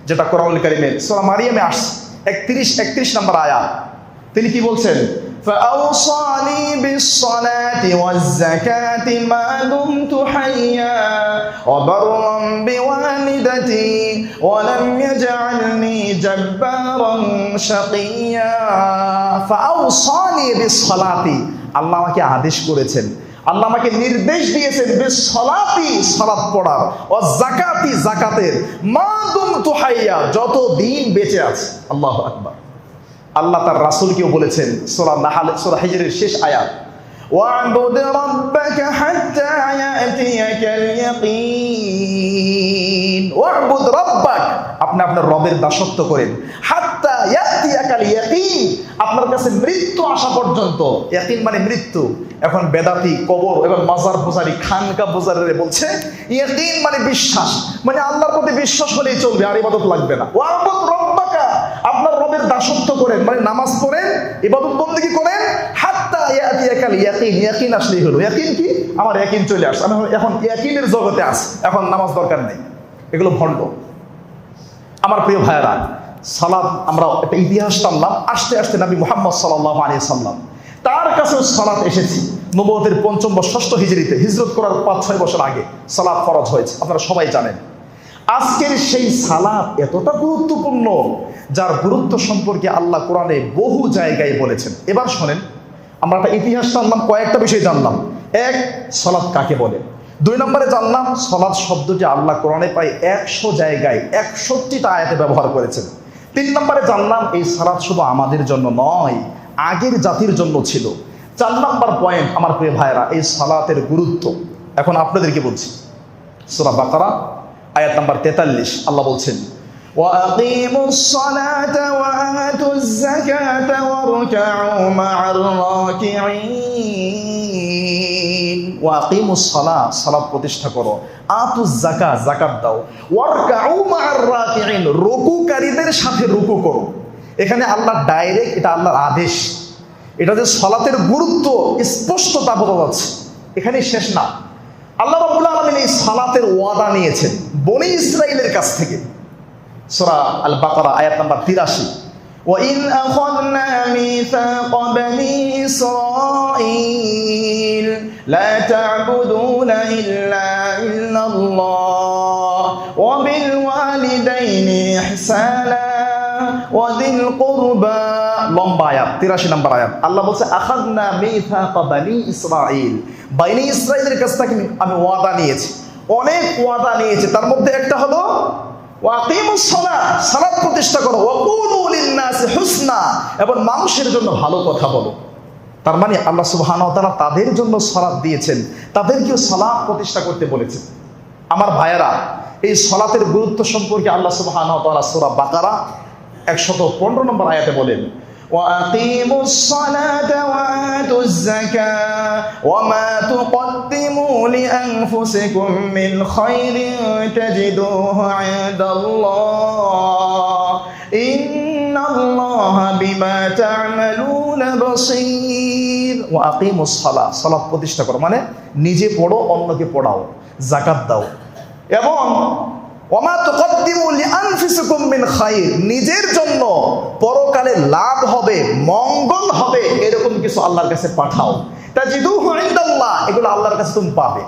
যেটা কোরআনুল কারীমের সূরা মারিয়ামে আসছে 31 নম্বর আয়াত। তিনি কি বলছেন? فأوصاني بالصلاة والزكاة ما دمت حيا وبرا بوالدتي ولم يجعلني جبارا شقيا فأوصاني بالصلاة আল্লাহ আমাকে আদেশ করেছেন, আল্লাহ আমাকে নির্দেশ দিয়েছেন বিসসালাতি সালাত পড়ার, ও যাকাতি যাকাতের, মা দুমতু হাইয়া যতদিন বেঁচে আছে। আল্লাহু আকবার। আল্লাহ তার রাসূলকেও বলেছেন সূরা নাহল সূরা হিজরের শেষ আয়াত, ওয়া'বুদ রাব্বাকা হাত্তা ইয়াতিয়াকাল ইয়াকিন। ওয়া'বুদ রাব্বাক, আপনি আপনার রবের দাসত্ব করেন, হাত্তা ইয়াতিয়াকাল ইয়াকিন, আপনার কাছে মৃত্যু আসা পর্যন্ত। ইয়াকিন মানে মৃত্যু। এখন বেদাতি কবর এবং মাজার পূজারী খানকা পূজারীরা বলছে ইয়াকিন মানে বিশ্বাস, মানে আল্লাহর প্রতি বিশ্বাস হলেই চলবে, আর ইবাদত লাগবে না। ওয়া'বুদ রাব্বাকা, আপনার রবের দাসত্ব করেন, মানে নামাজ পড়েন, ইবাদত বন্দেগী করেন, হাত্তা ইয়াতিয়াকাল ইয়াকিন। ইয়াকিন আসলেই হলো। ইয়াকিন কি? আমার ইয়াকিন চলে আসে, আমি এখন ইয়াকিনের জগতে আছি, এখন নামাজ দরকার নেই। এগুলো ভণ্ড। আমার প্রিয় ভাইয়েরা, সালাত আমরা একটা ইতিহাস টানলাম, আস্তে আস্তে নবী মুহাম্মদ সাল্লাল্লাহু আলাইহি সাল্লাম তার কাছেও সালাত এসেছে। নবুয়তের 5ম বা 6ষ্ঠ হিজরিতে, হিজরত করার 5-6 বছর আগে সালাত ফরজ হয়েছে, আপনারা সবাই জানেন। আজকের সেই সালাত এতটা গুরুত্বপূর্ণ, যার গুরুত্ব সম্পর্কে আল্লাহ কোরআনে বহু জায়গায় বলেছেন। এবার শোনেন, আমরা একটা ইতিহাস জানলাম, কয়েকটা বিষয় জানলাম। 1, সালাত কাকে বলে। 2 নম্বরে জানলাম সালাত শব্দটি আল্লাহ কোরআনে প্রায় 100 জায়গায় 61টা আয়াতে ব্যবহার করেছেন। 3 নম্বরে জানলাম এই সালাত শুধু আমাদের জন্য নয়, আগের জাতির জন্য ছিল। 4 নম্বর পয়েন্ট, আমার প্রিয় ভাইরা, এই সালাতের গুরুত্ব এখন আপনাদেরকে বলছি। সূরা বাকারা আয়াত নাম্বার 43 আল্লাহ বলছেন, وَأَقِيمُوا الصَّلَاةَ وَآتُوا الزَّكَاةَ وَارْكَعُوا مَعَ الرَّاكِعِينَ। وَأَقِيمُوا الصَّلَاةَ, সালাত প্রতিষ্ঠা করো, আতুজ যাকাত, যাকাত দাও, ওয়ারকাউ মা'আর রাকিঈন, রুকুকারীদের সাথে রুকু করো। এখানে আল্লাহ ডাইরেক্ট, এটা আল্লাহর আদেশ। এটা যে সালাতের গুরুত্ব স্পষ্টতা বোঝা যাচ্ছে। এখানে শেষ না, আল্লাহ রাব্বুল আলামিন এই সালাতের ওয়াদা নিয়েছেন বনী ইসরাইলের কাছ থেকে। সূরা আল বাকারা আয়াত নাম্বার 83, وَإِذْ أَخَذْنَا مِيثَاقَ بَنِي إِسْرَائِيلَ لَا تَعْبُدُونَ إِلَّا اللَّهَ وَبِالْوَالِدَيْنِ إِحْسَانًا وَذِي الْقُرْبَى। লম্বা আয়াত, 83 নম্বর আয়াত। আল্লাহ বলছে আখাযনা মিসাকা বনি ইসরাইল, বনি ইসরাইলের কাছ থেকে আমি ওয়াদা নিয়েছি, অনেক ওয়াদা নিয়েছি। তার মধ্যে একটা হলো ওয়াকিমুস সালাত, সালাত প্রতিষ্ঠা করো, ওয়াকুলু লিন-নাসি হুসনা, এবং মানুষের জন্য ভালো কথা বলো। তার মানে আল্লাহ সুবহানাহু ওয়া তাআলা তাদের জন্য সালাত দিয়েছেন, তাদেরকেও সালাত প্রতিষ্ঠা করতে বলেছেন। আমার ভাইয়েরা, এই সালাতের গুরুত্ব সম্পর্কে আল্লাহ সুবহানাহু ওয়া তাআলা সূরা বাকারা 115 নম্বর আয়াতে বলেন, وَأَقِيمُوا الصَّلَاةَ وَآتُوا الزَّكَاةَ وَمَا تُقَدِّمُوا لِأَنفُسِكُم مِّنْ خَيْرٍ تَجِدُوهُ عِندَ اللَّهِ إِنَّ اللَّهَ بِمَا تَعْمَلُونَ بَصِيرٌ। وَأَقِيمُوا الصَّلَاةَ, সালাত প্রতিষ্ঠা করো মানে নিজে পড়ো, অন্যকে পড়াও, যাকাত দাও, এবং ওয়ামা তুকদ্দিমু লিআনফুসিকুম মিন খায়র, নিজের জন্য পরকালে লাভ হবে, মঙ্গল হবে, এরকম কিছু আল্লাহর কাছে পাঠাও। তাজিদুহু ইনদাল্লাহ, এগুলো আল্লাহর কাছে তুমি পাবে।